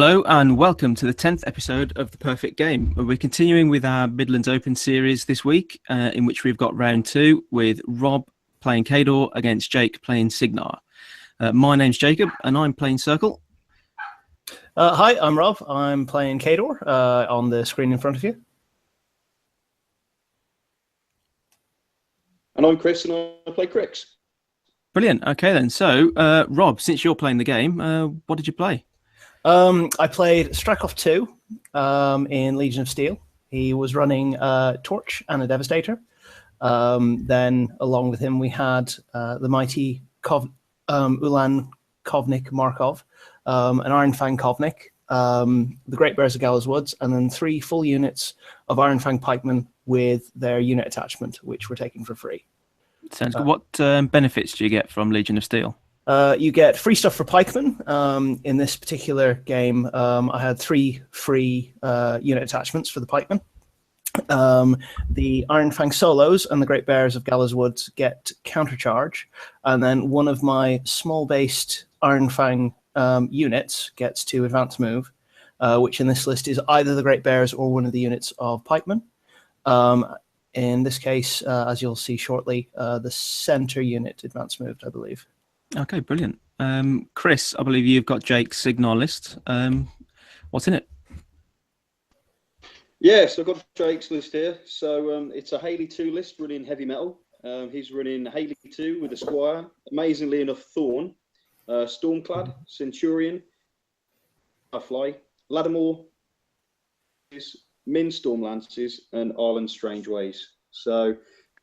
Hello and welcome to the 10th episode of The Perfect Game. We're continuing with our Midlands Open series this week, in which we've got round 2 with Rob playing Khador against Jake playing Cygnar. My name's Jacob and I'm playing Circle. Hi, I'm Rob. I'm playing Khador on the screen in front of you. And I'm Chris and I play Crix. Brilliant. Okay then. So, Rob, since you're playing the game, what did you play? I played Strakov 2 in Legion of Steel. He was running Torch and a Devastator. Then, along with him, we had the mighty Ulan Kovnik Markov, an Iron Fang Kovnik, the Great Bears of Gallows Woods, and then 3 full units of Iron Fang Pikemen with their unit attachment, which we're taking for free. Sounds good. What benefits do you get from Legion of Steel? You get free stuff for pikemen. In this particular game, I had 3 free unit attachments for the pikemen. The Iron Fang Solos and the Great Bears of Gallows Woods get countercharge, and then one of my small-based Iron Fang units gets to advance move, which in this list is either the Great Bears or one of the units of pikemen. In this case, as you'll see shortly, the center unit advance moved, I believe. Okay, brilliant. Chris, I believe you've got Jake's Cygnar list. What's in it? Yes, I've got Jake's list here. So it's a Haley 2 list running heavy metal. He's running Haley 2 with a Squire. Amazingly enough, Thorn, Stormclad, Centurion, Fly, Lattimore, Min Stormlances, and Ireland Strange Ways. So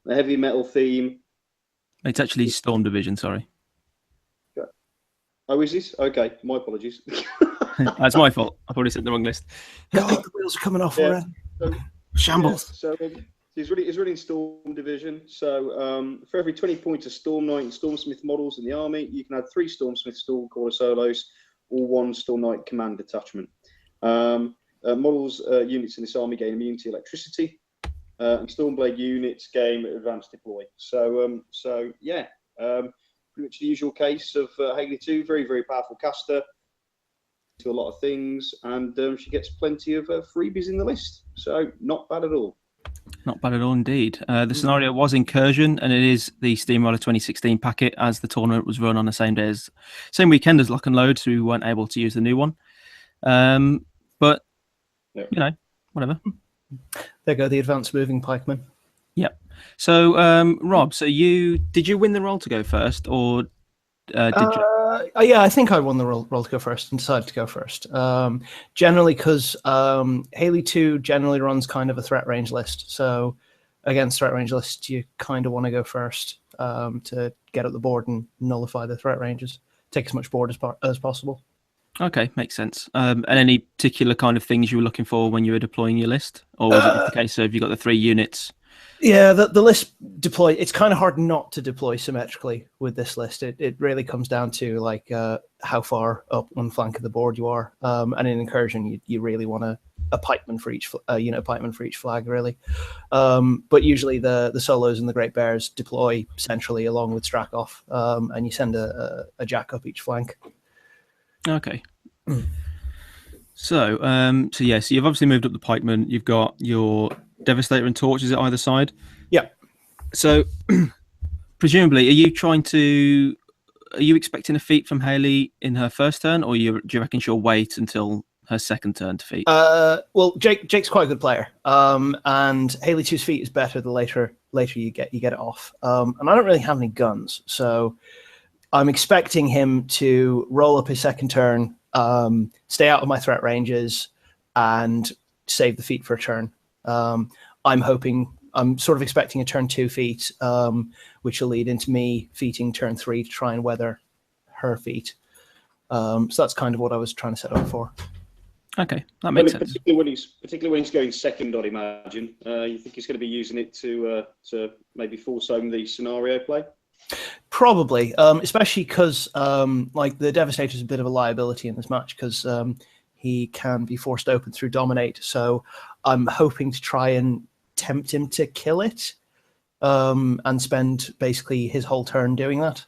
the heavy metal theme. It's actually Storm Division, sorry. Oh, is this? Okay, my apologies. That's my fault. I probably said the wrong list. God, the wheels are coming off already. Shambles. Yeah, so he's running Storm Division. So for every 20 points of Storm Knight and Stormsmith models in the army, you can add 3 Stormsmith Stormcaller solos or 1 Storm Knight command detachment. Models units in this army gain immunity to electricity, and Stormblade units gain advanced deploy. So pretty much the usual case of Haley 2, very, very powerful caster, to a lot of things, and she gets plenty of freebies in the list. So not bad at all. Not bad at all indeed. The scenario was Incursion, and it is the Steamroller 2016 packet, as the tournament was run on the same weekend as Lock and Load, so we weren't able to use the new one. But you know, whatever. There go the advanced moving pikemen. Yep. So, Rob, did you win the roll to go first, or did you? Yeah, I think I won the roll to go first and decided to go first. Generally, because Haley 2 generally runs kind of a threat range list. So against threat range lists, you kind of want to go first to get up the board and nullify the threat ranges. Take as much board as possible. Okay, makes sense. And any particular kind of things you were looking for when you were deploying your list? Or was it just the case of you got the 3 units? Yeah, the list deploy. It's kind of hard not to deploy symmetrically with this list. It really comes down to like how far up one flank of the board you are. And in Incursion, you really want a pikeman for each pikeman for each flag, really. But usually the solos and the Great Bears deploy centrally along with Strakov, and you send a jack up each flank. Okay. So you've obviously moved up the pikeman. You've got your Devastator and Torches at either side. Yeah. So presumably, are you expecting a feat from Haley in her first turn, or do you reckon she'll wait until her second turn to feat? Well, Jake's quite a good player, and Haley 2's feat is better the later you get it off. And I don't really have any guns, so I'm expecting him to roll up his second turn, stay out of my threat ranges, and save the feat for a turn. I'm sort of expecting a turn 2 feat, which will lead into me feating turn 3 to try and weather her feat. So that's kind of what I was trying to set up for. Okay, that makes sense. Particularly when he's going second, I'd imagine. You think he's going to be using it to maybe force home the scenario play? Probably, especially because like the Devastator is a bit of a liability in this match because he can be forced open through Dominate. So I'm hoping to try and tempt him to kill it and spend basically his whole turn doing that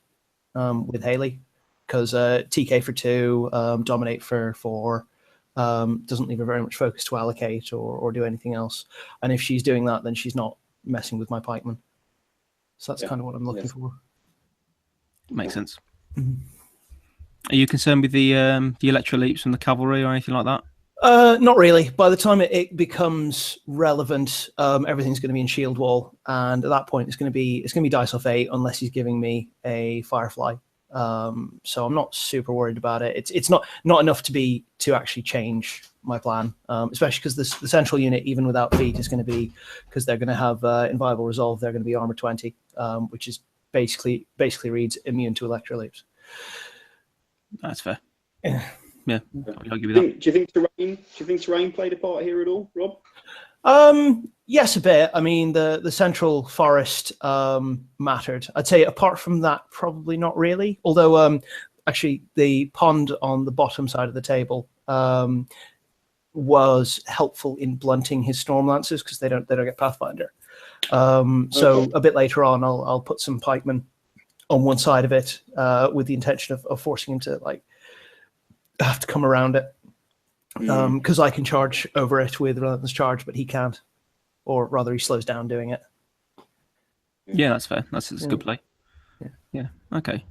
with Haley. Because TK for 2, Dominate for 4, doesn't leave her very much focus to allocate or do anything else. And if she's doing that, then she's not messing with my pikemen. So that's kind of what I'm looking for. Makes sense. Mhm. Are you concerned with the electro leaps from the cavalry or anything like that? Not really. By the time it becomes relevant, everything's going to be in shield wall, and at that point, it's going to be dice off 8 unless he's giving me a firefly. So I'm not super worried about it. It's not enough to actually change my plan, especially because the central unit, even without feet, is going to be, because they're going to have inviolable resolve. They're going to be armor 20, which is basically reads immune to electro leaps. That's fair. Yeah. Yeah, I'll give you that. Do you think terrain played a part here at all, Rob? Yes, a bit. I mean, the central forest mattered. I'd say apart from that, probably not really. Although, actually, the pond on the bottom side of the table was helpful in blunting his storm lancers because they don't get Pathfinder. So a bit later on, I'll put some pikemen on one side of it with the intention of forcing him to have to come around it, because I can charge over it with Relentless Charge, but he can't, or rather he slows down doing it. Yeah, that's fair. That's a good play. Yeah. Okay.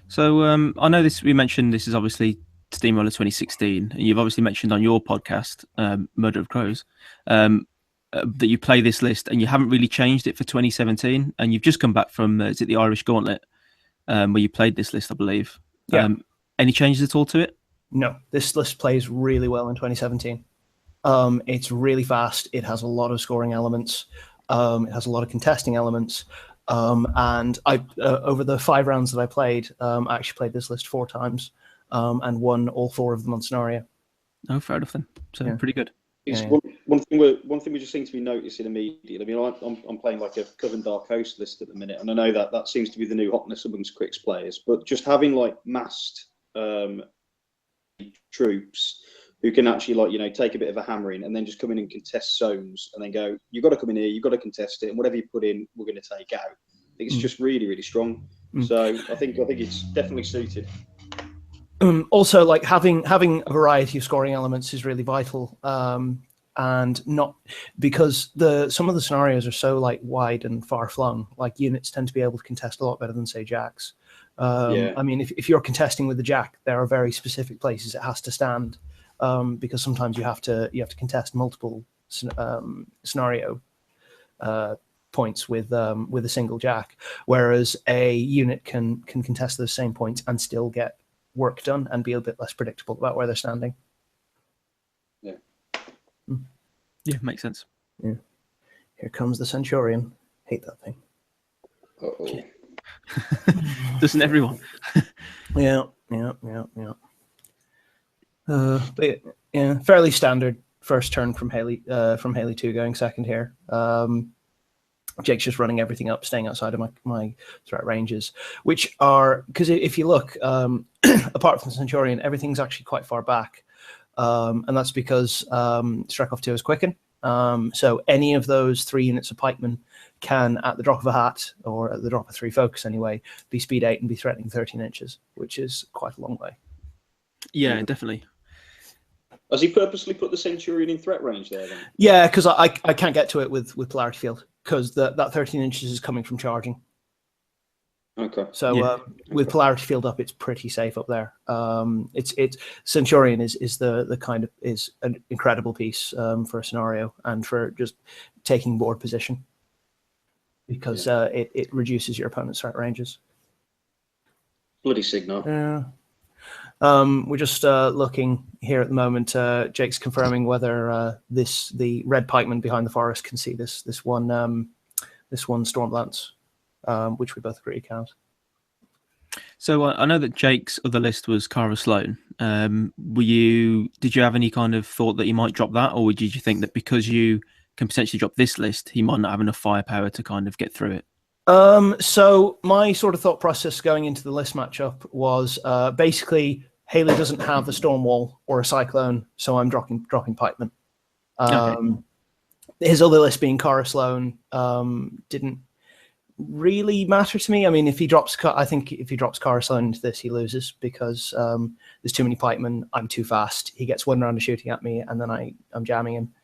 So I know this. We mentioned this is obviously Steamroller 2016, and you've obviously mentioned on your podcast, Murder of Crows, that you play this list and you haven't really changed it for 2017, and you've just come back from is it the Irish Gauntlet, where you played this list, I believe. Yeah. Any changes at all to it? No, this list plays really well in 2017. It's really fast. It has a lot of scoring elements. It has a lot of contesting elements. And I over the 5 rounds that I played, I actually played this list 4 times and won all 4 of them on scenario. Oh, fair enough then. So pretty good. It's Yeah. one thing we just seem to be noticing immediately. I mean, I'm playing like a Coven Dark Host list at the minute, and I know that seems to be the new hotness amongst Quicks players. But just having like massed troops who can actually take a bit of a hammering and then just come in and contest zones and then go, you've got to come in here, you've got to contest it, and whatever you put in, we're going to take out. I think it's just really, really strong. So I think it's definitely suited. Also, like having a variety of scoring elements is really vital, and not because some of the scenarios are so wide and far flung. Like units tend to be able to contest a lot better than say jacks. I mean, if you're contesting with the jack, there are very specific places it has to stand, because sometimes you have to contest multiple scenario points with a single jack, whereas a unit can contest those same points and still get work done and be a bit less predictable about where they're standing. Yeah, makes sense. Yeah. Here comes the Centurion. Hate that thing. Uh-oh. Doesn't everyone? Yeah. But yeah, fairly standard first turn from Haley 2 going second here. Jake's just running everything up, staying outside of my threat ranges, which are, because if you look, apart from the Centurion, everything's actually quite far back. And that's because Strekov 2 is quicken. So any of those 3 units of pikemen can, at the drop of a hat, or at the drop of 3 focus anyway, be speed 8 and be threatening 13 inches, which is quite a long way. Yeah, definitely. Has he purposely put the Centurion in threat range there then? Yeah, because I can't get to it with Polarity Field, because that 13 inches is coming from charging. Okay. So with Polarity Field up, it's pretty safe up there. It's Centurion is the kind of is an incredible piece for a scenario and for just taking board position, because it reduces your opponent's threat ranges. Bloody signal. Yeah. We're just looking here at the moment. Jake's confirming whether the red pikeman behind the forest can see this one Stormlance, which we both agree can't. So I know that Jake's other list was Cara Sloan. Did you have any kind of thought that you might drop that, or did you think that because you can potentially drop this list, he might not have enough firepower to kind of get through it? So my sort of thought process going into the list matchup was basically Haley doesn't have a Stormwall or a Cyclone, so I'm dropping pikemen. His other list being Cara Sloan didn't really matter to me. I mean, if he drops, I think if he drops Coruscant into this, he loses because there's too many pikemen. I'm too fast. He gets one round of shooting at me, and then I'm jamming him.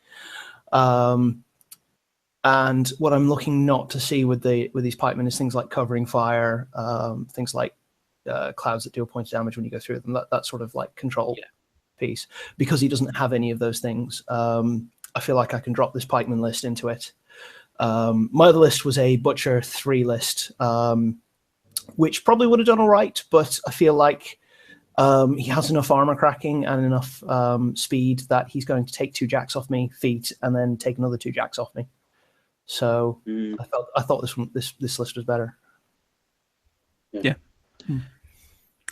And what I'm looking not to see with these pikemen is things like covering fire, things like clouds that deal points of damage when you go through them. That sort of like control piece. Because he doesn't have any of those things, I feel like I can drop this pikeman list into it. My other list was a Butcher 3 list, which probably would have done all right, but I feel like he has enough armor cracking and enough speed that he's going to take 2 jacks off me, feet, and then take another 2 jacks off me. So I thought this list was better. Yeah.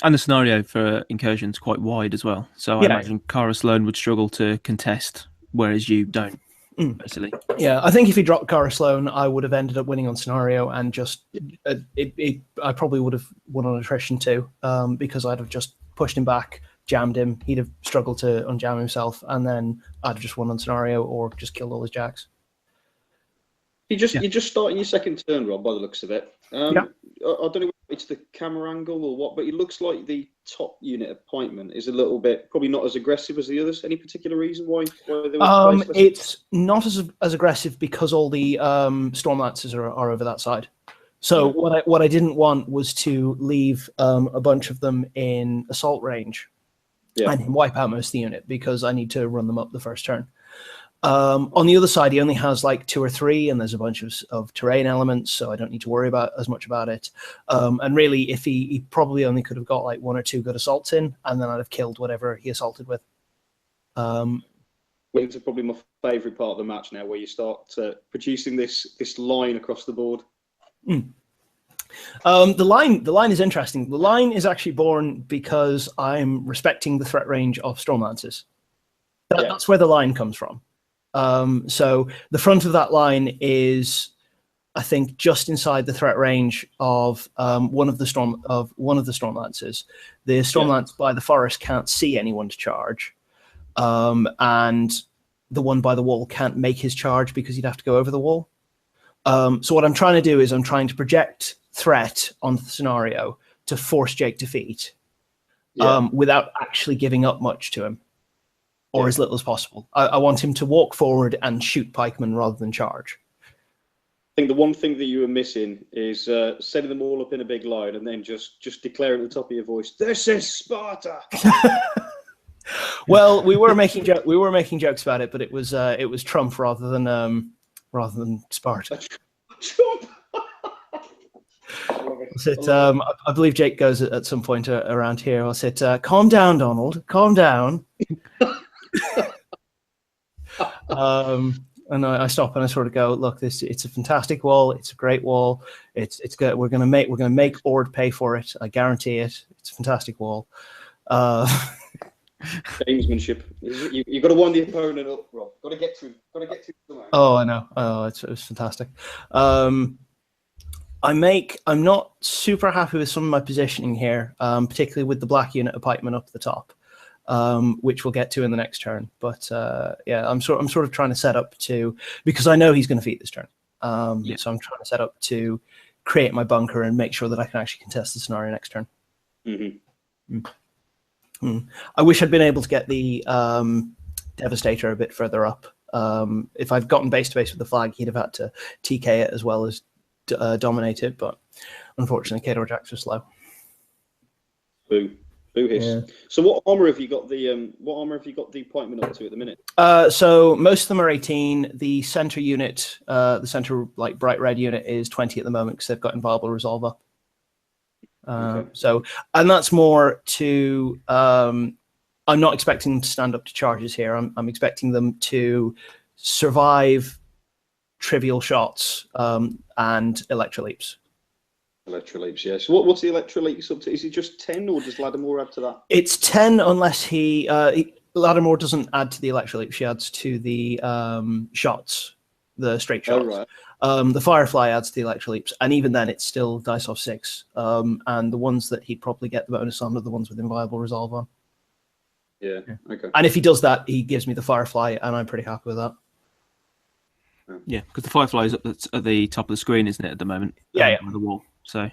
And the scenario for incursion is quite wide as well. So I imagine Cara Sloane would struggle to contest, whereas you don't, basically. Yeah, I think if he dropped Cara Sloane, I would have ended up winning on scenario, and just I probably would have won on attrition too, because I'd have just pushed him back, jammed him. He'd have struggled to unjam himself, and then I'd have just won on scenario or just killed all his jacks. You're just starting your second turn, Rob, by the looks of it. I don't know if it's the camera angle or what, but it looks like the top unit of pikemen is a little bit, probably not as aggressive as the others. Any particular reason why they were it's not as aggressive because all the storm lancers are over that side. So what I didn't want was to leave a bunch of them in assault range and wipe out most of the unit, because I need to run them up the first turn. On the other side, he only has like 2 or 3, and there's a bunch of terrain elements, so I don't need to worry as much about it. And really, if he probably only could have got like 1 or 2 good assaults in, and then I'd have killed whatever he assaulted with. Wings are probably my favourite part of the match now, where you start producing this line across the board. The line is interesting. The line is actually born because I'm respecting the threat range of Stormlancers. That's where the line comes from. So the front of that line is, I think, just inside the threat range of one of the Stormlancers. The Stormlance by the forest can't see anyone to charge, and the one by the wall can't make his charge because he'd have to go over the wall. So what I'm trying to do is I'm trying to project threat onto the scenario to force Jake to feet, without actually giving up much to him, or as little as possible. I want him to walk forward and shoot pikemen rather than charge. I think the one thing that you were missing is setting them all up in a big line and then just declaring at the top of your voice, "This is Sparta." Well, we were making jokes about it, but it was Trump rather than Sparta. Trump. I believe Jake goes at some point around here. I'll say, "Calm down, Donald. Calm down." And I stop and I sort of go, "Look, it's a fantastic wall. It's a great wall. It's good. We're gonna make Ord pay for it. I guarantee it. It's a fantastic wall." Gamesmanship. You've got to wind the opponent up, Rob. Got to get to him. Somehow. Oh, I know. Oh, it was fantastic. I'm not super happy with some of my positioning here, particularly with the black unit of pikemen up at the top, which we'll get to in the next turn. But I'm sort of trying to set up to, because I know he's going to feed this turn. So I'm trying to set up to create my bunker and make sure that I can actually contest the scenario next turn. I wish I'd been able to get the Devastator a bit further up. If I'd gotten base to base with the flag, he'd have had to TK it as well as dominate it, but unfortunately Khador Jacks are slow. Boo hiss. Yeah. So what armor have you got the pikemen up to at the minute? So most of them are 18. The center unit, the center like bright red unit, is 20 at the moment because they've got inviolable resolve up. So, and that's more to I'm not expecting them to stand up to charges here. I'm expecting them to survive trivial shots and electroleaps. Electroleaps, yes. So what's the electroleaps up to? Is it just 10, or does Lattimore add to that? It's 10 unless Lattimore doesn't add to the electroleap. She adds to the shots, the straight shots. Oh, right. The Firefly adds to the electroleaps, and even then it's still dice off 6. And the ones that he'd probably get the bonus on are the ones with inviolable resolve on. Yeah, okay. And if he does that, he gives me the Firefly, and I'm pretty happy with that. Yeah, because the Firefly is at the top of the screen, isn't it, at the moment? Yeah, on the wall. So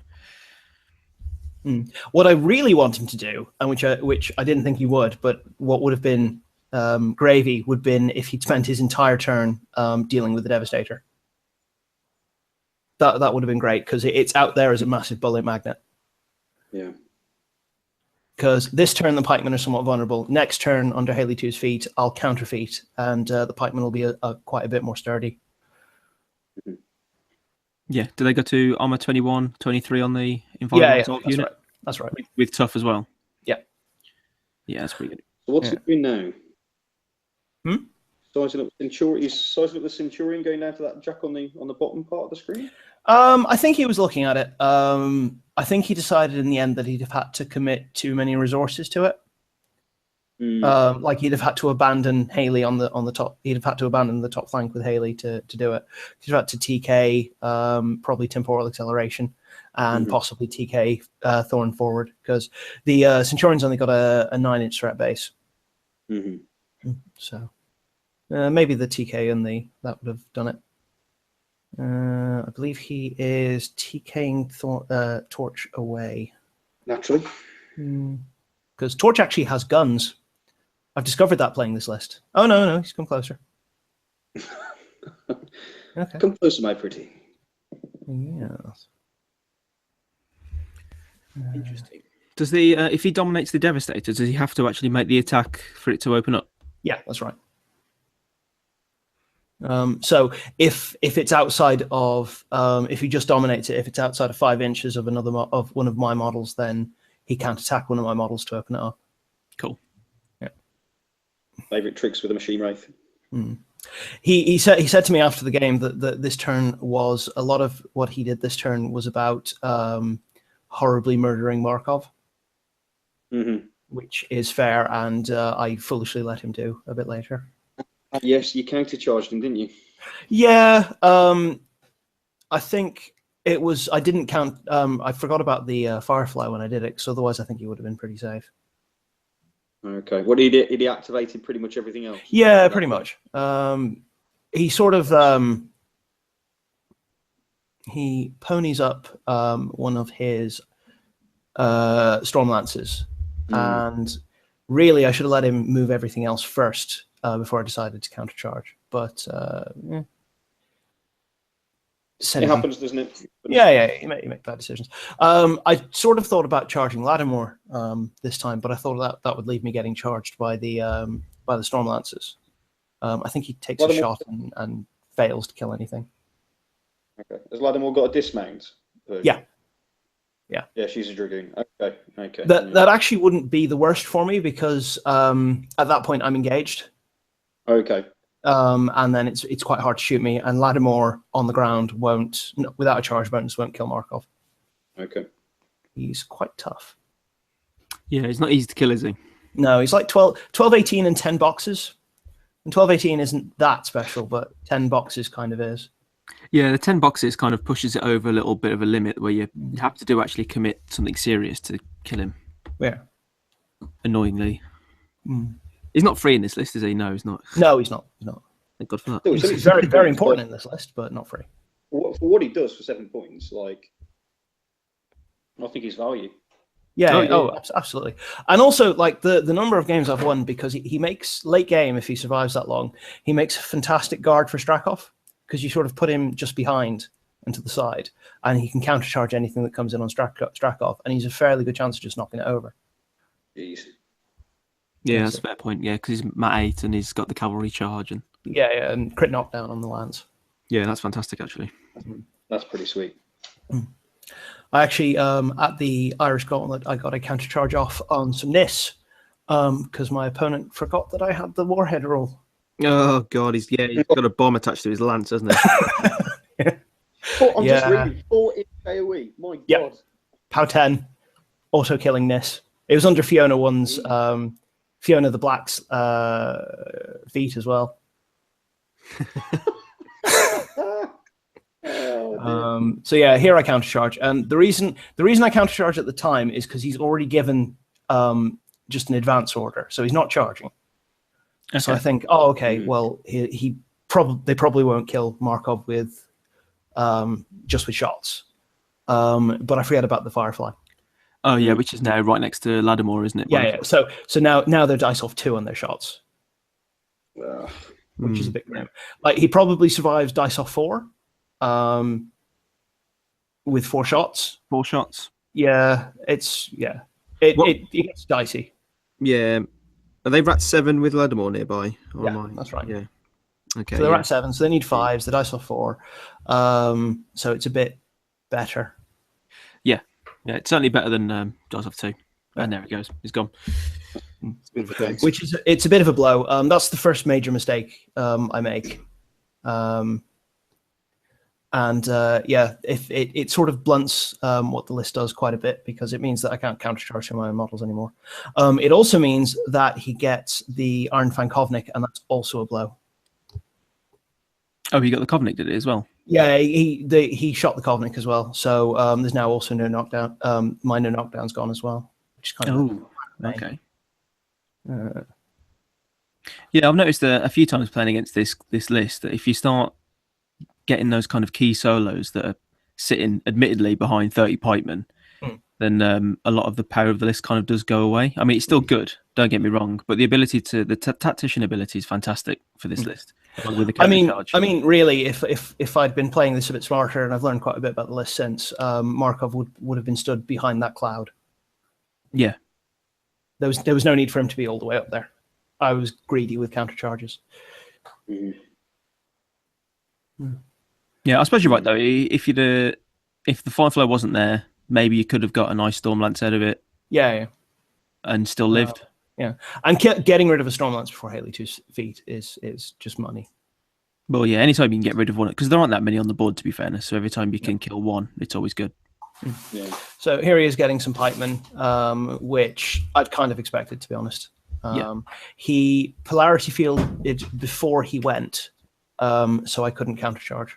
what I really want him to do, and which I didn't think he would, but what would have been gravy would have been if he'd spent his entire turn dealing with the Devastator. That would have been great because it's out there as a massive bullet magnet. Yeah. Because this turn the pikemen are somewhat vulnerable. Next turn under Haley 2's feet, I'll counterfeit, and the pikemen will be quite a bit more sturdy. yeah, do they go to armor 21, 23 on the environmental that's unit? right. That's right. With tough as well. Yeah. Yeah, that's pretty good. So what's it doing now? Sizing up the Centurion going down to that jack on the bottom part of the screen? I think he was looking at it. I think he decided in the end that he'd have had to commit too many resources to it. Like he'd have had to abandon Haley on the top. He'd have had to abandon the top flank with Haley to do it. He'd have had to TK probably temporal acceleration and possibly TK Thorn forward because the Centurion's only got a 9-inch threat base. So maybe the TK and that would have done it. I believe he is TKing Torch away. Naturally. Because Torch actually has guns. I've discovered that playing this list. Oh, no, he's come closer. Okay. Come closer, my pretty. Yes. Interesting. Does if he dominates the Devastator, does he have to actually make the attack for it to open up? Yeah, that's right. So if it's outside of if he just dominates it, if it's outside of 5 inches of of one of my models, then he can't attack one of my models to open it up. Cool. Yeah. Favorite tricks with a machine wraith. He said to me after the game that this turn was a lot of what he did this turn was about horribly murdering Markov, which is fair, and I foolishly let him do a bit later. Yes, you countercharged him, didn't you? Yeah, I think it was. I didn't count. I forgot about the Firefly when I did it, because otherwise I think he would have been pretty safe. Okay. What he did? He activated pretty much everything else. Yeah, pretty much. He sort of he ponies up one of his Storm Lances, and really I should have let him move everything else first. Before I decided to countercharge, but it happens, doesn't it? Yeah, you make bad decisions. I sort of thought about charging Lattimore this time, but I thought that would leave me getting charged by the Storm Lances. I think he takes a shot and fails to kill anything. Okay. Has Lattimore got a dismount version? Yeah, she's a Dragoon. Okay. That actually wouldn't be the worst for me because at that point I'm engaged. Okay. And then it's quite hard to shoot me, and Lattimore on the ground without a charge bonus won't kill Markov. Okay. He's quite tough. Yeah, he's not easy to kill, is he? No, he's like 12, 18 and 10 boxes. And 12, 18 isn't that special, but 10 boxes kind of is. Yeah, the 10 boxes kind of pushes it over a little bit of a limit where you have to actually commit something serious to kill him. Yeah. Annoyingly. He's not free in this list, is he? No, he's not. No, he's not. Thank God for that. He's very, very important in this list, but not free. For what he does for 7 points, I think he's value. Yeah, absolutely. And also, the number of games I've won because he makes late game, if he survives that long, he makes a fantastic guard for Strakov because you sort of put him just behind and to the side, and he can countercharge anything that comes in on Strakov, and he's a fairly good chance of just knocking it over. Jeez. Yeah, that's a fair point. Yeah, because he's Mat 8 and he's got the cavalry charge and and crit knockdown on the lance. Yeah, that's fantastic actually. That's pretty sweet. I actually at the Irish Gauntlet I got a counter charge off on some Nis because my opponent forgot that I had the Warhead roll. Oh God, he's got a bomb attached to his lance, hasn't he? I'm just reading 4 inch AoE. My God. POW 10, auto killing Nis. It was under Fiona 1's Fiona the Black's feet as well. So yeah, here I countercharge, and the reason I countercharge at the time is because he's already given just an advance order, so he's not charging. Okay. So I think, well, he probably won't kill Markov with just with shots. But I forget about the Firefly. Oh yeah, which is now right next to Lattimore, isn't it? Yeah. So now they're dice off 2 on their shots, which is a bit grim. Like he probably survives dice off 4, with 4 shots. 4 shots. Yeah, it gets dicey. Yeah. Are they rat 7 with Lattimore nearby? Or Yeah, that's right. Yeah. Okay. So they're at 7, so they need 5s. The dice off 4, so it's a bit better. Yeah, it's certainly better than dice off 2. And there it goes. He's gone. Which is it's a bit of a blow. That's the first major mistake I make. If it sort of blunts what the list does quite a bit, because it means that I can't countercharge my own models anymore. It also means that he gets the Ironfang Kovnik, and that's also a blow. Oh, he got the Kovnik, did it as well? Yeah, he shot the Kovnik as well. So there's now also no knockdown. My no knockdown's gone as well, which is kind of okay. Yeah, I've noticed a few times playing against this list that if you start getting those kind of key solos that are sitting admittedly behind 30 pikemen, then a lot of the power of the list kind of does go away. I mean, it's still good, don't get me wrong, but the ability the tactician ability is fantastic for this list. With the I mean, really, if I'd been playing this a bit smarter, and I've learned quite a bit about the list since, Markov would have been stood behind that cloud. Yeah, there was no need for him to be all the way up there. I was greedy with counter charges. Yeah, I suppose you're right though. If the Firefly wasn't there, maybe you could have got a nice Stormlance out of it. Yeah. And still lived. Yeah, and getting rid of a Stormlance before Haley 2's feet is just money. Well, yeah, anytime you can get rid of one, because there aren't that many on the board, to be fairness. So every time you can kill one, it's always good. Yeah. So here he is getting some pikemen, which I'd kind of expected, to be honest. He polarity fielded before he went, so I couldn't countercharge.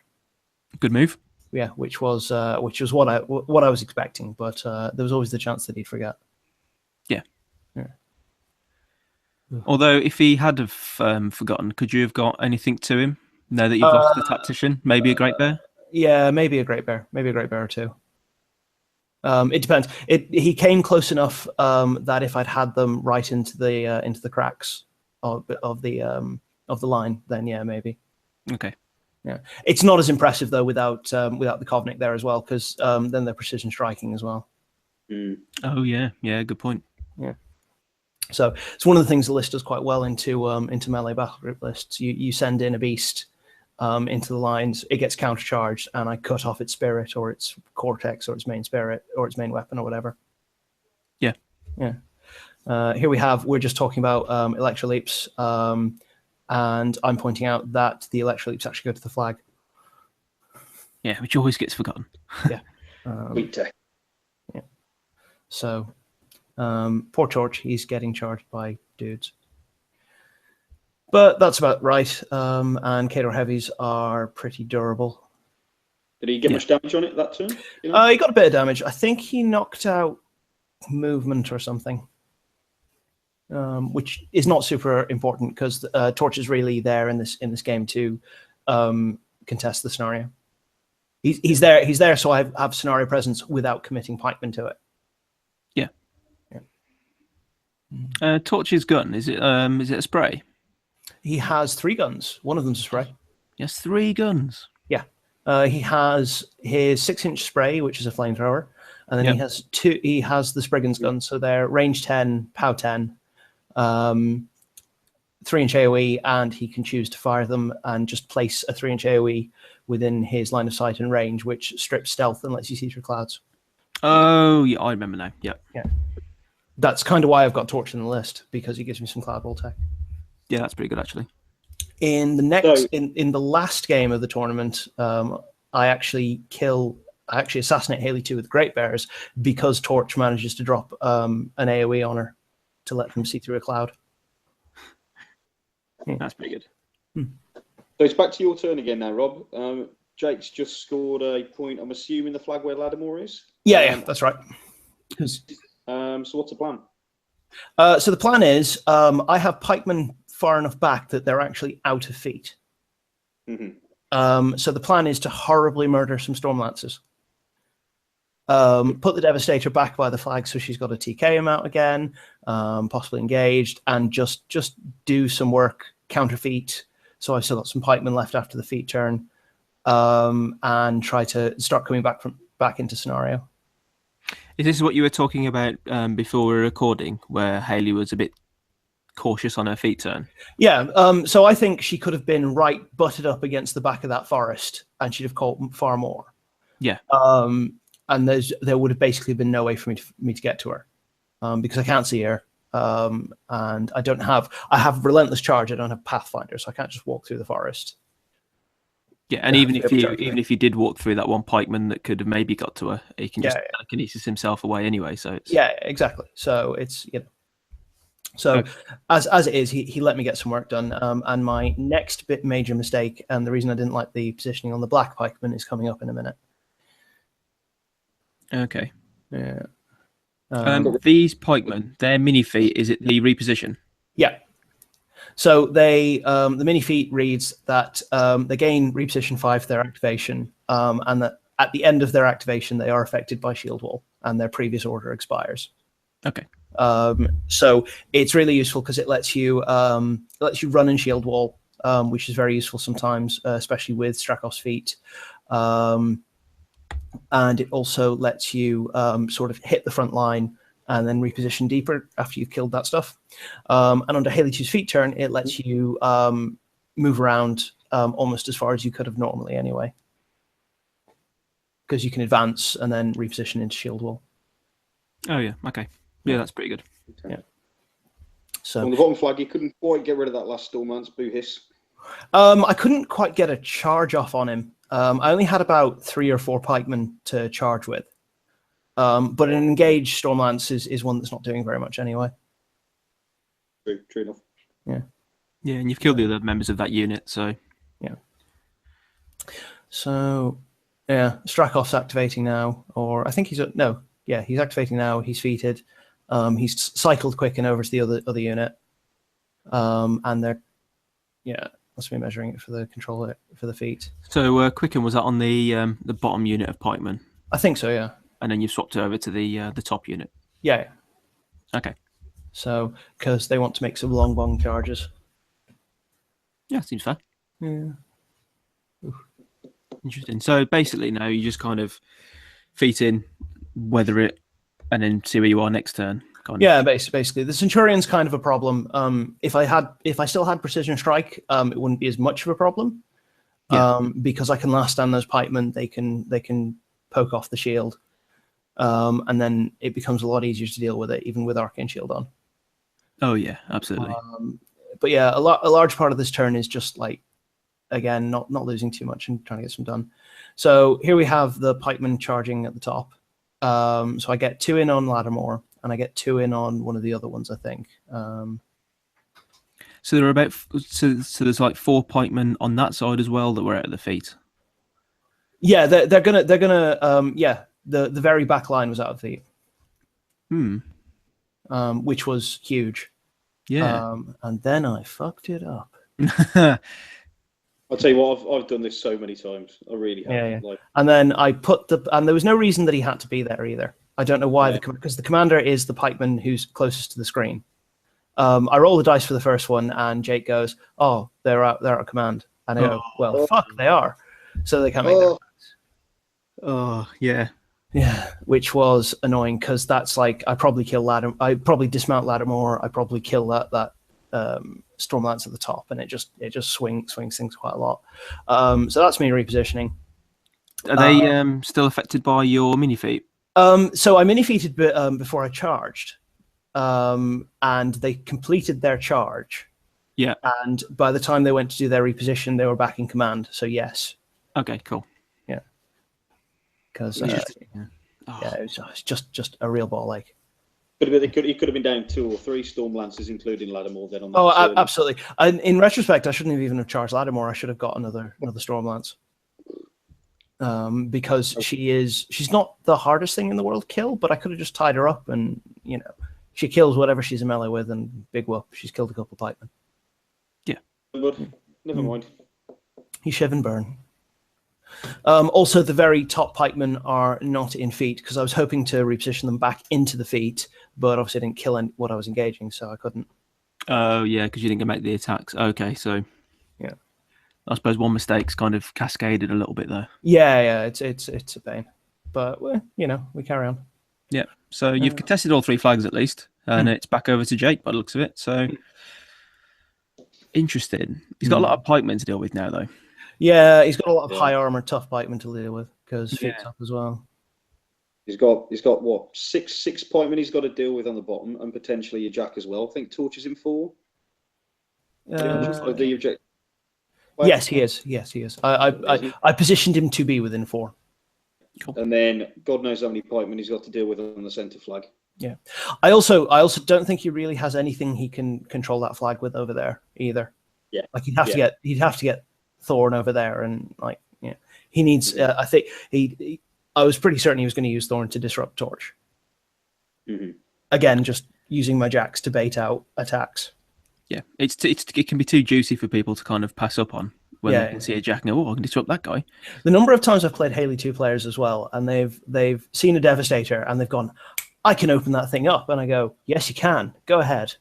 Good move. Yeah, which was what I was expecting, but there was always the chance that he'd forget. Yeah. Although, if he had have forgotten, could you have got anything to him now that you've lost the tactician? Maybe a Great Bear? Yeah, maybe a Great Bear. Maybe a Great Bear or 2. It depends. He came close enough that if I'd had them right into the cracks of the line, then yeah, maybe. Okay. Yeah, it's not as impressive though without the Kovnik there as well, because then they're precision striking as well. Oh yeah, good point. Yeah. So it's one of the things the list does quite well into melee battle group lists. You send in a beast into the lines, it gets countercharged, and I cut off its spirit or its cortex or its main spirit or its main weapon or whatever. Yeah. Here we're just talking about Electroleaps, and I'm pointing out that the Electroleaps actually go to the flag. Yeah, which always gets forgotten. Yeah. Weak tech. Yeah. So. Poor Torch, he's getting charged by dudes. But that's about right. And Khador Heavies are pretty durable. Did he get much damage on it that turn? You know? He got a bit of damage. I think he knocked out movement or something, which is not super important because Torch is really there in this game to contest the scenario. He's there, so I have scenario presence without committing pikemen to it. Torch's gun, is it a spray? He has 3 guns. One of them's a spray. Yes, 3 guns. Yeah. He has his 6-inch spray, which is a flamethrower, and then he has 2. He has the Spriggan's gun, so they're range 10, POW 10, 3-inch AOE, and he can choose to fire them and just place a 3-inch AOE within his line of sight and range, which strips stealth and lets you see through clouds. Oh, yeah, I remember now. Yeah. That's kind of why I've got Torch in the list, because he gives me some cloud ball tech. Yeah, that's pretty good actually. In the last game of the tournament, I actually assassinate Haley 2 with Great Bears because Torch manages to drop an AoE on her to let them see through a cloud. That's pretty good. So it's back to your turn again now, Rob. Jake's just scored a point. I'm assuming the flag where Lattimore is. Yeah, that's right. So what's the plan? So the plan is I have pikemen far enough back that they're actually out of feet. So the plan is to horribly murder some Stormlancers. Put the Devastator back by the flag so she's got a TK him out again, possibly engaged, and just do some work, counter feat. So I've still got some pikemen left after the feat turn, and try to start coming back into scenario. Is this what you were talking about before we were recording, where Haley was a bit cautious on her feat turn? Yeah, so I think she could have been butted up against the back of that forest, and she'd have caught far more. Yeah. And there would have basically been no way for me to get to her, because I can't see her, and I have Relentless Charge. I don't have Pathfinder, so I can't just walk through the forest. Yeah, and even if you did walk through that one pikeman that could have maybe got to her, he can just telekinesis himself away anyway. So it's... yeah, exactly. So it's So as it is, he let me get some work done. And my next major mistake, and the reason I didn't like the positioning on the black pikeman, is coming up in a minute. Okay. Yeah. These pikemen, their mini feat, is it the reposition? Yeah. So they the mini feat reads that they gain reposition 5 for their activation, and that at the end of their activation they are affected by Shield Wall, and their previous order expires. Okay. So it's really useful because it lets you run in Shield Wall, which is very useful sometimes, especially with Strakov's feat. And it also lets you sort of hit the front line and then reposition deeper after you've killed that stuff. And under Haley 2's feat turn, it lets you move around almost as far as you could have normally anyway, because you can advance and then reposition into Shield Wall. Oh yeah, okay. Yeah, that's pretty good. Yeah. So on the bottom flag, you couldn't quite get rid of that last Stormlance Boo Hiss. I couldn't quite get a charge off on him. I only had about 3 or 4 pikemen to charge with. But an engaged Stormlance is one that's not doing very much anyway. True enough. Yeah. Yeah, and you've killed the other members of that unit, so... Yeah. So, yeah, Strakov's activating now, or I think he's activating now. He's feated. He's cycled Quicken over to the other unit, and they're must be measuring it for the controller for the feat. So Quicken, was that on the bottom unit of pikemen? I think so, yeah. And then you swapped it over to the top unit. Yeah. Okay. So because they want to make some long bong charges. Yeah, seems fair. Yeah. Interesting. So basically, now you just kind of feat in, weather it, and then see where you are next turn. Yeah, basically, the Centurion's kind of a problem. If I still had Precision Strike, it wouldn't be as much of a problem. Yeah. Because I can last stand those pikemen. They can poke off the shield, and then it becomes a lot easier to deal with it, even with Arcane Shield on. Oh yeah, absolutely. But yeah, a large part of this turn is just like, again, not losing too much and trying to get some done. So here we have the pikemen charging at the top. So I get 2 in on Lattimore, and I get 2 in on one of the other ones, I think. So there are about so there's like 4 pikemen on that side as well that were out of the feat. Yeah, they're gonna the very back line was out of the feat. Which was huge. Yeah. And then I fucked it up. I'll tell you what, I've done this so many times. I really have. Yeah. Like, and then I and there was no reason that he had to be there either. I don't know why, because the commander is the pikeman who's closest to the screen. I roll the dice for the first one, and Jake goes, "Oh, they're out of command." And I go, "Well, fuck, they are." So they can't make their plans. Oh yeah. Yeah, which was annoying because that's like I probably dismount Lattimore. I probably kill that Stormlance at the top, and it just swings things quite a lot. So that's me repositioning. Are they still affected by your mini feat? So I mini feated before I charged, and they completed their charge. Yeah. And by the time they went to do their reposition, they were back in command. So yes. Okay. Cool. Yeah. Because it was just a real ball ache. He could have been down 2 or 3 Stormlances, including Lattimore. Then on that absolutely. And in retrospect, I shouldn't have even have charged Lattimore. I should have got another Stormlance. Because she's not the hardest thing in the world to kill, but I could have just tied her up, and she kills whatever she's a melee with, and big whoop, she's killed a couple of pikemen. Yeah, but never mind. He shiv and burn. Also, the very top pikemen are not in feet because I was hoping to reposition them back into the feet, but obviously I didn't kill what I was engaging, so I couldn't. Oh, yeah, because you didn't make the attacks. Okay, so yeah, I suppose one mistake's kind of cascaded a little bit there. Yeah, it's a pain, but well, we carry on. Yeah, so you've contested all 3 flags at least, and it's back over to Jake by the looks of it. So interesting. He's got a lot of pikemen to deal with now, though. Yeah, he's got a lot of high armor, tough pikemen to deal with because feet's up as well. He's got what six pikemen he's got to deal with on the bottom, and potentially a jack as well. I think Torch is in 4. The object. Yes, he is. Yes, he is. I positioned him to be within 4. Cool. And then God knows how many pikemen he's got to deal with on the centre flag. Yeah, I also don't think he really has anything he can control that flag with over there either. Yeah, like he'd have to get Thorn over there, and he needs. I think I was pretty certain he was going to use Thorn to disrupt Torch. Mm-hmm. Again, just using my jacks to bait out attacks. Yeah, it can be too juicy for people to kind of pass up on when they can see a jack and go, "Oh, I can disrupt that guy." The number of times I've played Haley 2 players as well, and they've seen a Devastator and they've gone, "I can open that thing up," and I go, "Yes, you can. Go ahead."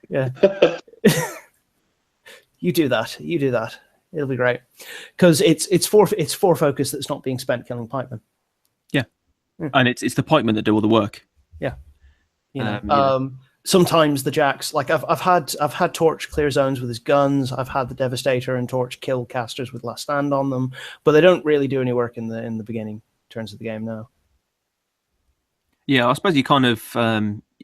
Yeah. You do that. It'll be great because it's for focus that's not being spent killing pikemen. Yeah, and it's the pikemen that do all the work. Yeah, sometimes the jacks, like I've had Torch clear zones with his guns. I've had the Devastator and Torch kill casters with Last Stand on them, but they don't really do any work in the beginning turns of the game now. Yeah, I suppose you kind of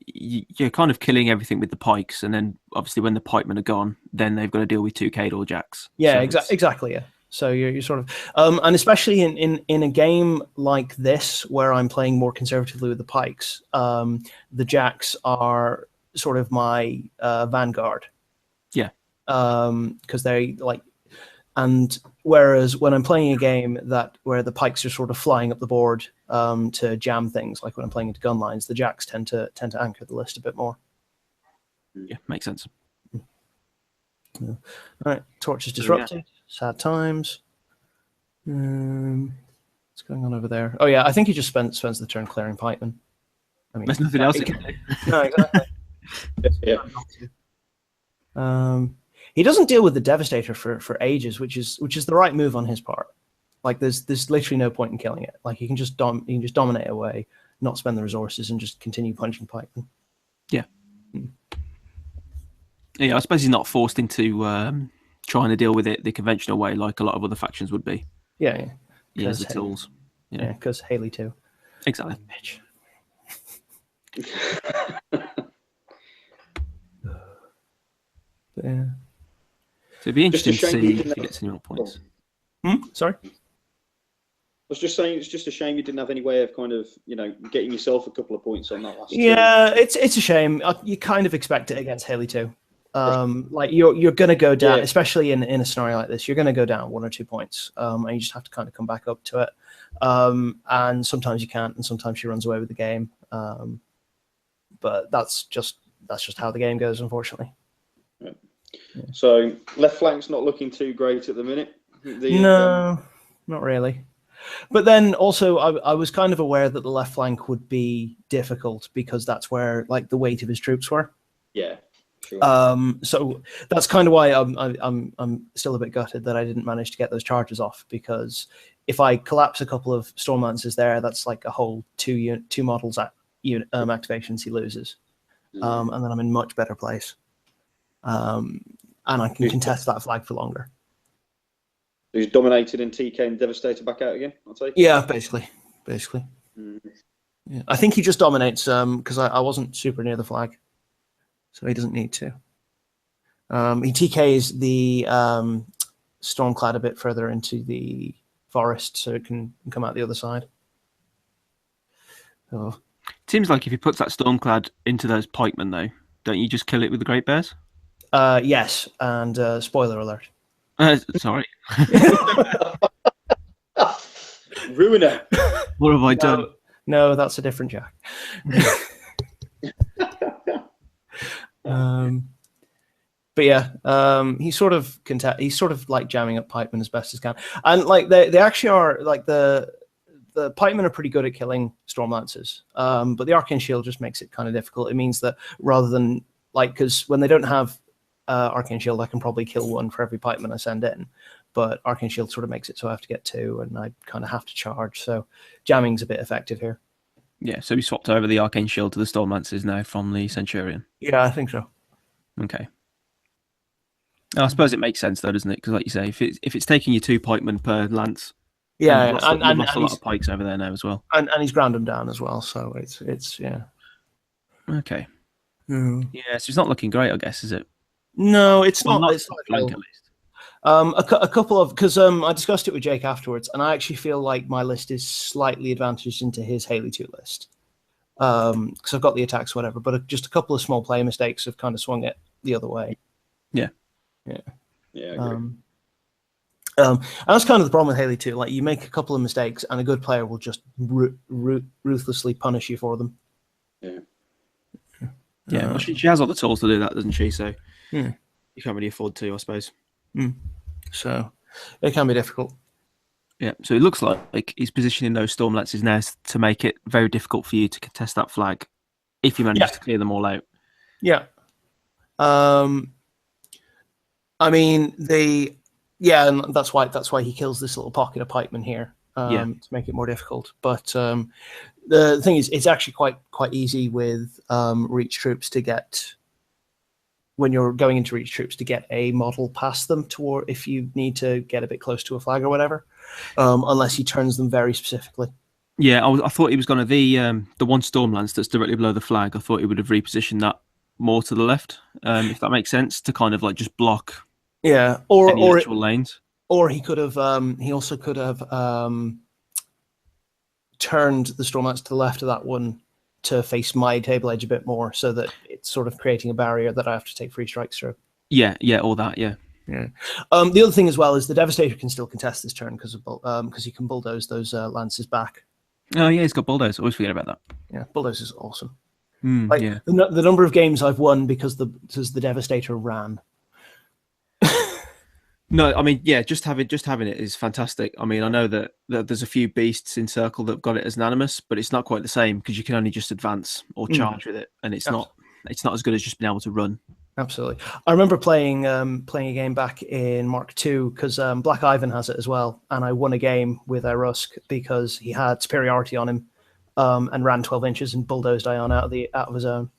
you're kind of killing everything with the pikes, and then obviously when the pikemen are gone, then they've got to deal with 2 Khador jacks. Yeah, so exactly. Yeah. So you're sort of, and especially in a game like this where I'm playing more conservatively with the pikes, the jacks are sort of my vanguard. Yeah. Because they and whereas when I'm playing a game where the pikes are sort of flying up the board to jam things, like when I'm playing into gun lines, the jacks tend to anchor the list a bit more. Yeah, makes sense. Yeah. All right, Torch is disrupted. Yeah. Sad times. What's going on over there? Oh yeah, I think he just spends the turn clearing pikemen. I mean, there's nothing else he can do. No, exactly. Yeah. He doesn't deal with the Devastator for ages, which is the right move on his part. Like there's literally no point in killing it. Like you can just dominate away, not spend the resources, and just continue punching pikemen. Yeah. Yeah, I suppose he's not forced into trying to deal with it the conventional way, like a lot of other factions would be. Yeah. He has the tools. Yeah, because Haley too. Exactly. Bitch. Yeah. So it'd be interesting to see if he gets any more points. Sorry? I was just saying, it's just a shame you didn't have any way of kind of, getting yourself a couple of points on that last. Yeah, it's a shame. You kind of expect it against Haley too. Like you're going to go down, especially in a scenario like this. You're going to go down 1 or 2 points, and you just have to kind of come back up to it. And sometimes you can't, and sometimes she runs away with the game. But that's just how the game goes, unfortunately. Yeah. So left flank's not looking too great at the minute. No, not really. But then also, I was kind of aware that the left flank would be difficult because that's where the weight of his troops were. Yeah. Sure. So that's kind of why I'm still a bit gutted that I didn't manage to get those charges off, because if I collapse a couple of Storm Lancers there, that's like a whole two models activations he loses, and then I'm in much better place, and I can contest that flag for longer. He's dominated in TK and Devastator back out again, I'll take. Yeah, basically. Yeah, I think he just dominates because I wasn't super near the flag. So he doesn't need to. He TKs the Stormclad a bit further into the forest so it can come out the other side. Oh. It seems like if he puts that Stormclad into those pikemen, though, don't you just kill it with the Great Bears? Yes, and spoiler alert. Sorry. Ruiner. What have I done? No, that's a different Jack. But yeah, he's sort of like jamming up pikemen as best as can, and like they actually are like the pikemen are pretty good at killing Stormlancers, but the Arcane Shield just makes it kind of difficult. It means that rather than like, because when they don't have Arcane Shield, I can probably kill one for every pikeman I send in, but Arcane Shield sort of makes it so I have to get two, and I kind of have to charge. So jamming's a bit effective here. Yeah, so we swapped over the Arcane Shield to the Stormlancers now from the Centurion. Yeah, I think so. Okay. I suppose it makes sense though, doesn't it? Because like you say, if it's taking you 2 pikemen per lance, yeah, you've lost a lot of pikes over there now as well. And he's ground them down as well, so it's yeah. Okay. Yeah, so it's not looking great, I guess, is it? No, it's not. It's blank at least. A couple of, because I discussed it with Jake afterwards, and I actually feel like my list is slightly advantaged into his Haley 2 list, because I've got the attacks, whatever. But just a couple of small play mistakes have kind of swung it the other way. Yeah. I agree. And that's kind of the problem with Haley 2. Like, you make a couple of mistakes, and a good player will just ruthlessly punish you for them. Yeah, well, she has all the tools to do that, doesn't she? So Yeah. you can't really afford to, I suppose. So it can be difficult. Yeah, so it looks like he's positioning those Stormlancers now to make it very difficult for you to contest that flag if you manage to clear them all out. Yeah. I mean, and that's why he kills this little pocket of pikemen here, to make it more difficult. But the thing is, it's actually quite easy with reach troops to get, when you're going into reach troops, to get a model past them toward, if you need to get a bit close to a flag or whatever, unless he turns them very specifically. Yeah, I thought he was going to the one Stormlance that's directly below the flag. I thought he would have repositioned that more to the left, if that makes sense, to kind of like just block. Yeah, or actual lanes. Or he could have. He also could have turned the Stormlance to the left of that one to face my table edge a bit more, so that it's sort of creating a barrier that I have to take 3 strikes through. Yeah, all that. Yeah. The other thing as well is the Devastator can still contest this turn because he can bulldoze those lances back. Oh yeah, he's got bulldoze. Always forget about that. Yeah, bulldoze is awesome. Yeah. The number of games I've won because the Devastator ran. No, I mean, yeah, just having it is fantastic. I mean, I know that there's a few beasts in Circle that have got it as an animus, but it's not quite the same because you can only just advance or charge with it, and it's not as good as just being able to run. Absolutely. I remember playing a game back in Mark II because Black Ivan has it as well, and I won a game with Rusk because he had superiority on him, and ran 12 inches and bulldozed Ion out of his own.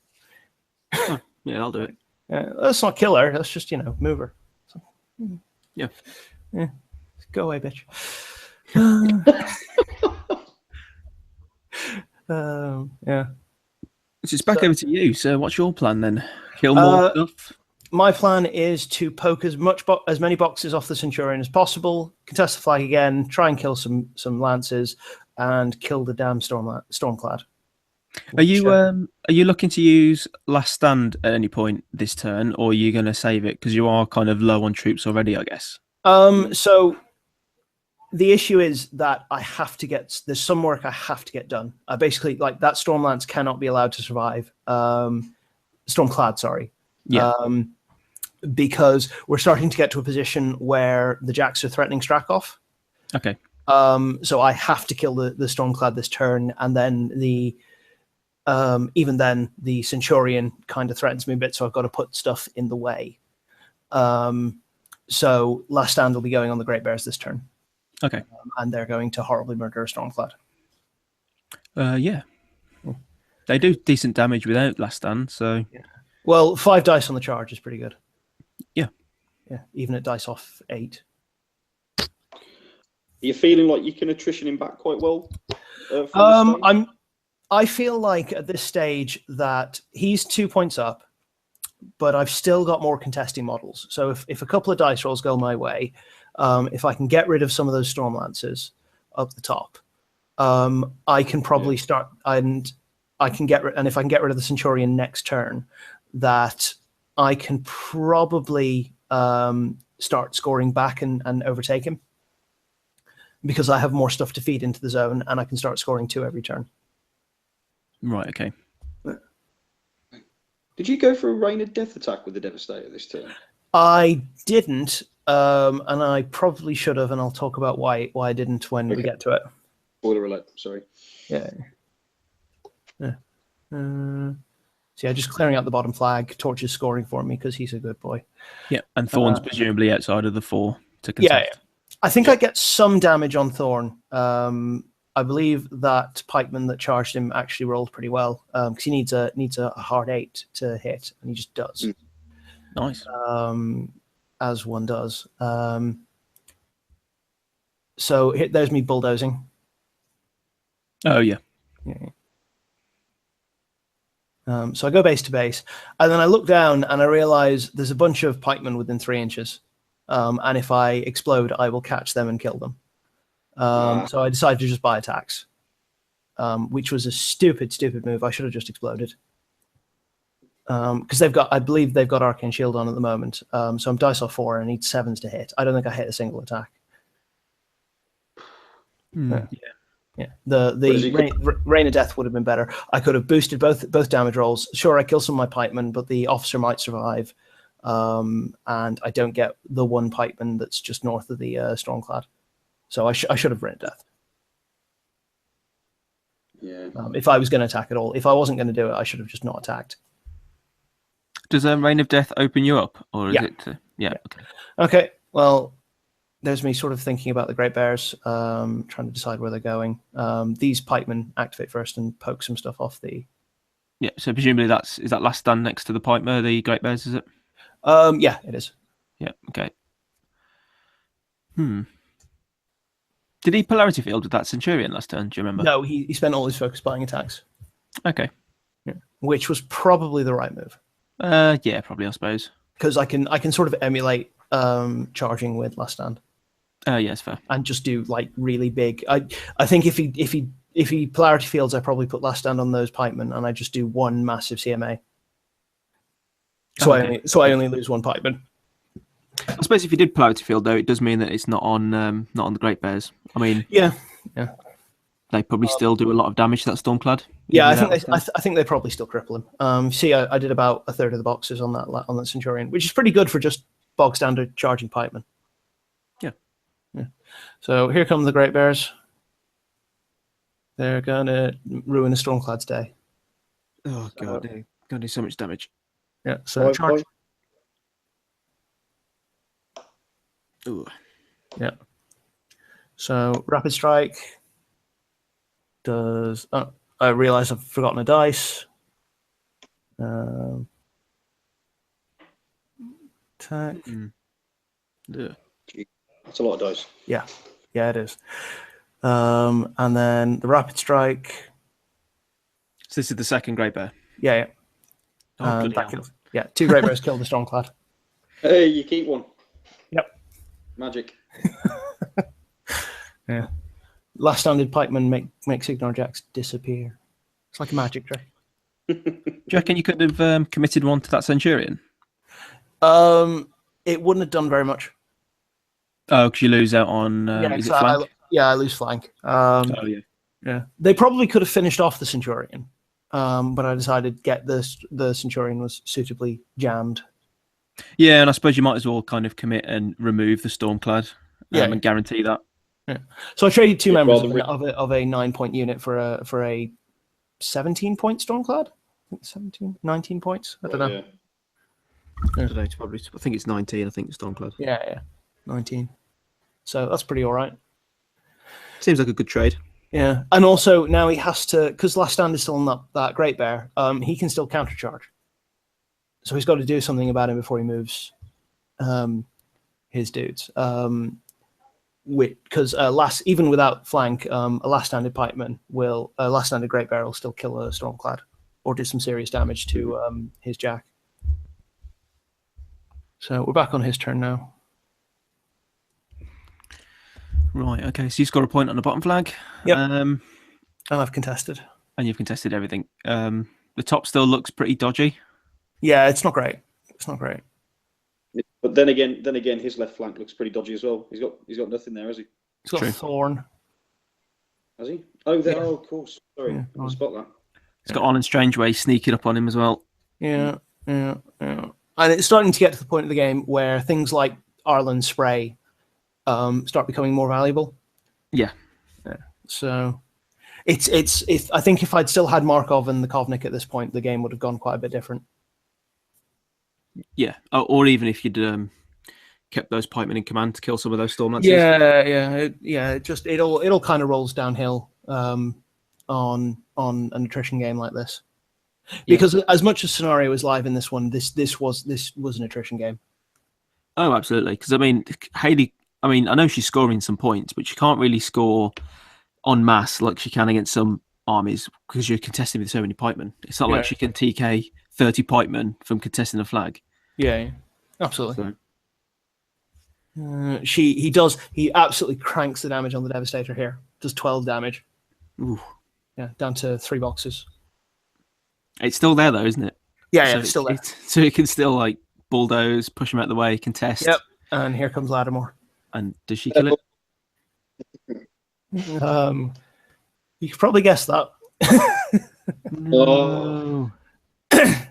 Yeah, I'll do it. Yeah, that's not killer. That's just mover. So, yeah. Go away, bitch. Yeah. So it's back over to you. So what's your plan then? Kill more stuff? My plan is to poke as many boxes off the Centurion as possible, contest the flag again, try and kill some lances, and kill the damn Stormclad. Are you looking to use Last Stand at any point this turn, or are you going to save it because you are kind of low on troops already, I guess? So the issue is that there's some work I have to get done. Basically, like, that Stormlance cannot be allowed to survive. Stormclad, sorry. Yeah. Because we're starting to get to a position where the Jacks are threatening Strakov. Okay. So I have to kill the Stormclad this turn, and then even then the Centurion kind of threatens me a bit, so I've got to put stuff in the way. So Last Stand will be going on the Great Bears this turn. Okay. And they're going to horribly murder a Stormclad. Yeah. They do decent damage without Last Stand, so... Yeah. Well, 5 dice on the charge is pretty good. Yeah. Yeah, even at dice off 8. Are you feeling like you can attrition him back quite well? I feel like at this stage that he's 2 points up, but I've still got more contesting models. So if a couple of dice rolls go my way, if I can get rid of some of those Stormlancers up the top, I can probably start, and if I can get rid of the Centurion next turn, that I can probably start scoring back and overtake him, because I have more stuff to feed into the zone, and I can start scoring 2 every turn. Right, okay. Did you go for a Rain of Death attack with the Devastator this turn? I didn't, and I probably should have, and I'll talk about why I didn't when we get to it. Spoiler alert, sorry. Yeah. So yeah, just clearing out the bottom flag. Torch is scoring for me because he's a good boy. Yeah, and Thorn's presumably outside of the 4 to Yeah, contest. I think I get some damage on Thorn. I believe that pikeman that charged him actually rolled pretty well because he needs a hard 8 to hit, and he just does. Nice. As one does. So there's me bulldozing. Oh, yeah. Yeah. So I go base to base, and then I look down and I realize there's a bunch of pikemen within 3 inches. And if I explode, I will catch them and kill them. So I decided to just buy attacks, which was a stupid move. I should have just exploded. Because I believe they've got Arcane Shield on at the moment. So I'm dice off 4 and I need 7s to hit. I don't think I hit a single attack. Yeah. The Rain of Death would have been better. I could have boosted both damage rolls. Sure, I kill some of my pikemen, but the officer might survive. And I don't get the one pikeman that's just north of the Stormclad. So I should have Rain of Death. Yeah. If I was going to attack at all. If I wasn't going to do it, I should have just not attacked. Does Rain of Death open you up, or is Yeah. it? Yeah. Okay. Okay, well, there's me sort of thinking about the Great Bears, trying to decide where they're going. These pikemen activate first and poke some stuff off the... Yeah. So presumably is that last stand next to the Pikemer, the Great Bears, is it? Yeah, it is. Yeah. Okay. Did he polarity field with that Centurion last turn? Do you remember? No, he spent all his focus buying attacks, Okay. which was probably the right move. Yeah, probably, I suppose. Because I can sort of emulate charging with Last Stand Yeah, it's fair. and just do like really big. I think if he polarity fields, I probably put Last Stand on those pikemen and I just do one massive CMA. So I only lose one pikeman. I suppose if you did polarity field, though, it does mean that it's not on the Great Bears. I mean, Yeah. they probably still do a lot of damage to that Stormclad. Yeah, even I think they probably still cripple him. See, I did about a third of the boxes on that Centurion, which is pretty good for just bog standard charging pikemen. Yeah. So here come the Great Bears. They're gonna ruin the Stormclad's day. Oh god, they're gonna do so much damage. Yeah. So charge. Ooh. Yeah. So rapid strike does. Oh, I realize I've forgotten a dice. Attack. Yeah. That's a lot of dice. Yeah, it is. And then the rapid strike. So this is the second Great Bear. Yeah. Oh, bloody That hell. kills. Yeah, 2 Great Bears killed the Stormclad. Hey, you keep one. Yep. Magic. Yeah. Last Standard pikemen make Signar Jacks disappear. It's like a magic trick. Do you reckon you could have committed one to that Centurion? It wouldn't have done very much. Oh, because you lose out on is it flank? I lose flank. Oh yeah. Yeah, they probably could have finished off the Centurion, but I decided the Centurion was suitably jammed. Yeah, and I suppose you might as well kind of commit and remove the Stormclad and guarantee that. Yeah. So I traded 2 members rather of a 9-point unit for a 17-point Stormclad. I think 17, 19 points. I don't know. Yeah. I don't know, it's probably, I think it's 19, I think, Stormclad. Yeah, 19. So that's pretty all right. Seems like a good trade. Yeah, and also now he has to, because Last Stand is still on that Great Bear, he can still countercharge. So he's got to do something about him before he moves his dudes. Because even without flank, a Last Standard pikeman Last Standard Great Bear will still kill a Stormclad or do some serious damage to his jack. So we're back on his turn now. Right. Okay. So you score a point on the bottom flag. Yep. And I've contested. And you've contested everything. The top still looks pretty dodgy. Yeah, it's not great. But then again, his left flank looks pretty dodgy as well. He's got nothing there, has he? He's got True. a thorn. Has he? Oh, there. Yeah. Oh, of course. Sorry, Yeah, I didn't spot that. It's got Arlen Strangeway sneaking up on him as well. Yeah, yeah, yeah. And it's starting to get to the point of the game where things like Arlen's spray start becoming more valuable. Yeah. So it's I think if I'd still had Markov and the Kovnik at this point, the game would have gone quite a bit different. Yeah. Or even if you'd kept those pikemen in command to kill some of those Stormlancers. It all kind of rolls downhill on an attrition game like this. Because as much as scenario is live in this one, this was an attrition game. Oh, absolutely. Because I mean, Haley. I mean, I know she's scoring some points, but she can't really score en masse like she can against some armies because you're contesting with so many pikemen. It's not like she can TK 30 pikemen from contesting a flag. Yeah, absolutely. So. He absolutely cranks the damage on the Devastator here. Does 12 damage. Ooh. Yeah, down to 3 boxes. It's still there though, isn't it? Yeah, so it's still there. So it can still like bulldoze, push him out of the way, contest. Yep. And here comes Lattimore. And does she kill it? You could probably guess that. No.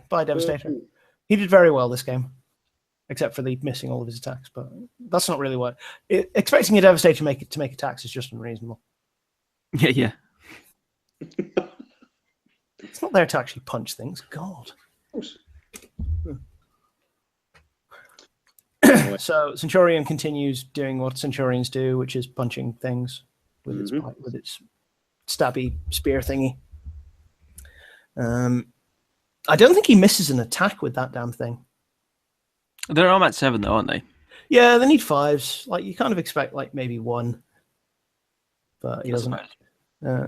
By Devastator. He did very well this game, except for the missing all of his attacks. But that's not really what expecting a Devastator to make attacks is just unreasonable. Yeah. It's not there to actually punch things. God. So Centurion continues doing what Centurions do, which is punching things with its stabby spear thingy. I don't think he misses an attack with that damn thing. They're Armat 7 though, aren't they? Yeah, they need 5s. Like you kind of expect like maybe 1, but he doesn't.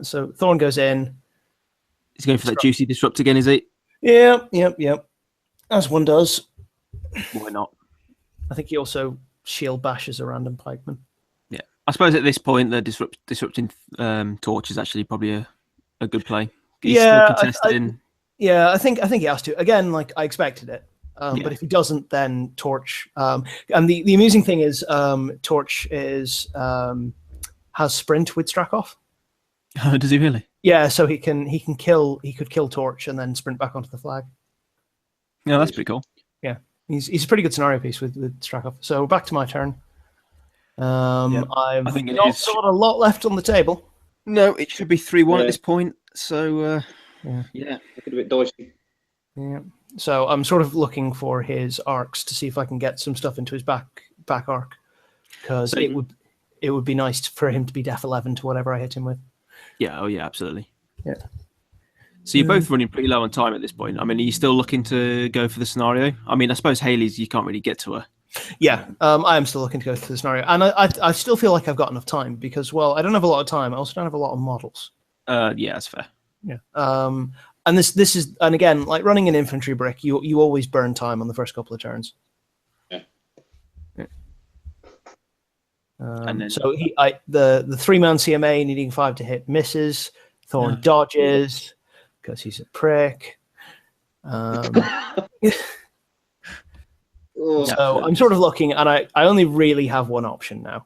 So Thorn goes in. He's going for that juicy disrupt again, is he? Yep. As one does. Why not? I think he also shield bashes a random pikeman. Yeah, I suppose at this point the disrupting torch is actually probably a good play. He's still contesting. I think he has to. Again, like I expected it. But if he doesn't, then Torch. And the amusing thing is, Torch has sprint with Strakov. Does he really? Yeah, so he could kill Torch and then sprint back onto the flag. Yeah, that's pretty cool. Yeah, he's a pretty good scenario piece with Strakov. So back to my turn. I think not got a lot left on the table. No, it should be 3-1 at this point. So yeah, a bit dicey. Yeah. So I'm sort of looking for his arcs to see if I can get some stuff into his back arc, because it would be nice for him to be def 11 to whatever I hit him with. Yeah. Oh yeah, absolutely. Yeah. So you're both running pretty low on time at this point. I mean, are you still looking to go for the scenario? I mean, I suppose Haley's you can't really get to her. Yeah, I am still looking to go for the scenario, and I still feel like I've got enough time because, well, I don't have a lot of time. I also don't have a lot of models. Yeah, that's fair. Yeah. And this is, and again, like running an infantry brick, you always burn time on the first couple of turns. Yeah. And then, so the 3-man CMA needing 5 to hit misses. Thorn dodges because he's a prick. So I'm sort of looking, and I only really have one option now.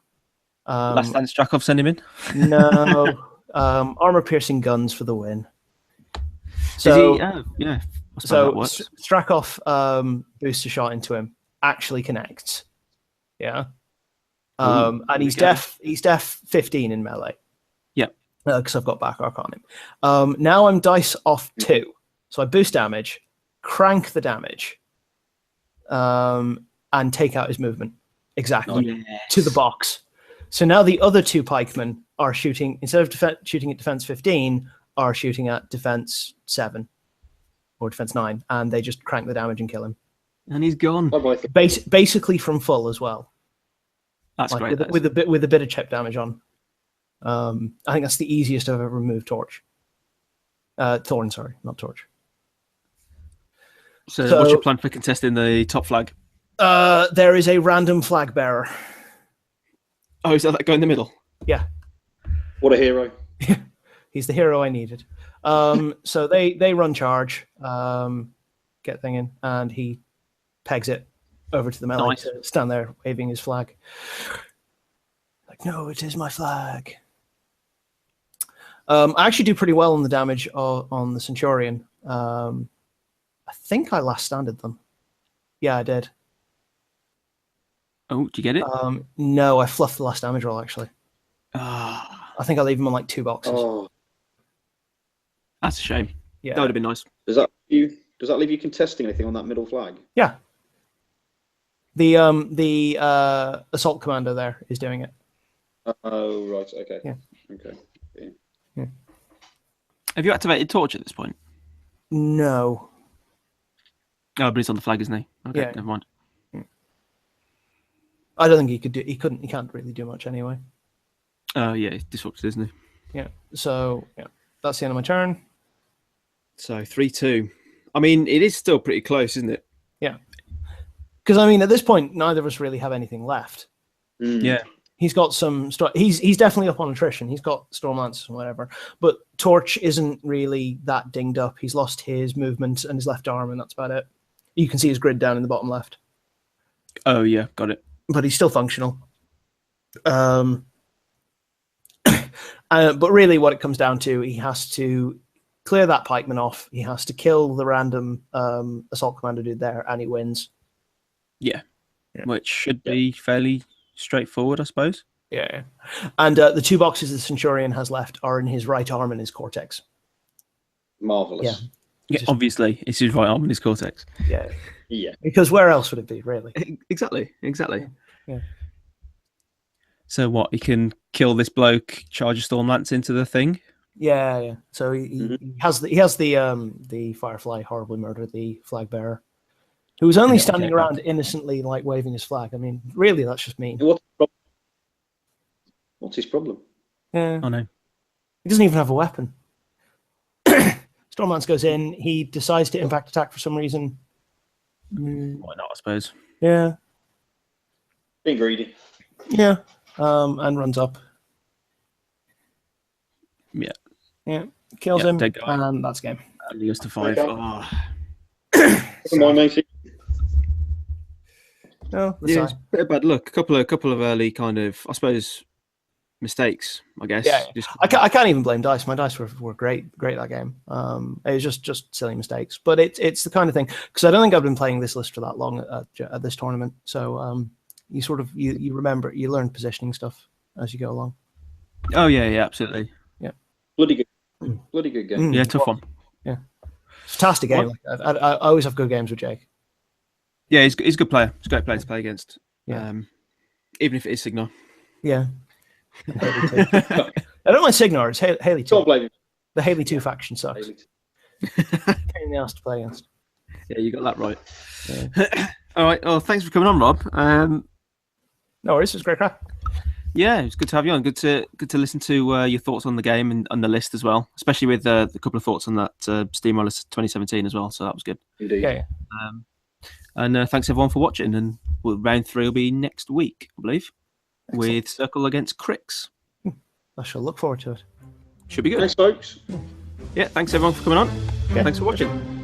Last stand Strakov, send him in. No, armor piercing guns for the win. So yeah. So Strakov boosts a shot into him, actually connects. Yeah. And he's def 15 in melee. Yeah. Because I've got back arc on him. Now I'm dice off 2. So I boost damage, crank the damage, and take out his movement. Exactly. To the box. So now the other 2 pikemen are shooting, instead of shooting at defense 15, are shooting at defense 7 or defense 9, and they just crank the damage and kill him. And he's gone. Basically from full as well. That's like great. With a bit of chip damage on. I think that's the easiest I've ever removed Torch. Thorn, sorry, not Torch. So what's your plan for contesting the top flag? There is a random flag bearer. Oh, is that guy in the middle? Yeah. What a hero. He's the hero I needed. So they run charge, get thing in, and he pegs it over to the melee to stand there waving his flag. Like, no, it is my flag. I actually do pretty well on the damage on the Centurion. I think I last standard them. Yeah, I did. Oh, did you get it? No, I fluffed the last damage roll, actually. Ah, I think I leave them on like 2 boxes. Oh, that's a shame. Yeah. That would have been nice. does that leave you contesting anything on that middle flag? Yeah. The assault commander there is doing it. Oh, right. Okay. Yeah. Okay. Have you activated Torch at this point? No. Oh, but he's on the flag, isn't he? Okay, Yeah. never mind. I don't think he could do. He can't really do much anyway. Oh, yeah, he's disrupted, isn't he? Yeah. So yeah, that's the end of my turn. So 3-2. I mean, it is still pretty close, isn't it? Yeah. Because I mean, at this point, neither of us really have anything left. Mm. Yeah. He's got some. He's definitely up on attrition. He's got Stormlance and whatever. But Torch isn't really that dinged up. He's lost his movement and his left arm, and that's about it. You can see his grid down in the bottom left. Oh, yeah, got it. But he's still functional. But really, what it comes down to, he has to clear that pikeman off. He has to kill the random assault commander dude there, and he wins. Yeah. Yeah. Which should be fairly straightforward, I suppose. Yeah. And the 2 boxes the Centurion has left are in his right arm and his cortex. Marvelous. Yeah. Yeah, Just- obviously, it's his right arm and his cortex. Yeah. Yeah. Because where else would it be, really? Exactly. Yeah. So what? He can kill this bloke, charge a Stormlance into the thing. Yeah. So he has the Firefly horribly murder the flag bearer, who was only Yeah, standing okay. around innocently, like waving his flag. I mean, really, that's just mean. What's his problem? Yeah. Oh no. He doesn't even have a weapon. Stormlance goes in. He decides to impact attack for some reason. Why not? I suppose. Yeah. Being greedy. Yeah. And runs up. Yeah. Yeah. Kills Yeah, him. dead guy. And that's game. And he goes to 5. Okay. Oh. Come on, matey. No, Yeah, it's a bit of bad luck. A couple of early kind of, I suppose, mistakes. I guess. Yeah. Just, I can't even blame dice. My dice were great that game. It was just silly mistakes, but it's the kind of thing, because I don't think I've been playing this list for that long at this tournament. So you sort of you remember, you learn positioning stuff as you go along. Oh yeah, absolutely. Bloody good game. Yeah, tough one. Fantastic game. I always have good games with Jake. Yeah, he's a good player. He's a great player to play against. Yeah. Even if it is Signar. Yeah. And Haley too. I don't like Signar. It's Haley Don't too. blame him. The Haley 2 faction sucks. Haley. Pain in the ass to play against. Yeah, you got that right. Yeah. All right. Well, thanks for coming on, Rob. No worries. It was great crack. Yeah, it's good to have you on. Good to listen to your thoughts on the game and the list as well, especially with the couple of thoughts on that Steamroller 2017 as well. So that was good. Indeed. Yeah. And thanks everyone for watching. And round 3 will be next week, I believe, with Circle against Crix. I shall look forward to it. Should be good. Thanks, folks. Yeah, thanks everyone for coming on. Yeah. Thanks for watching.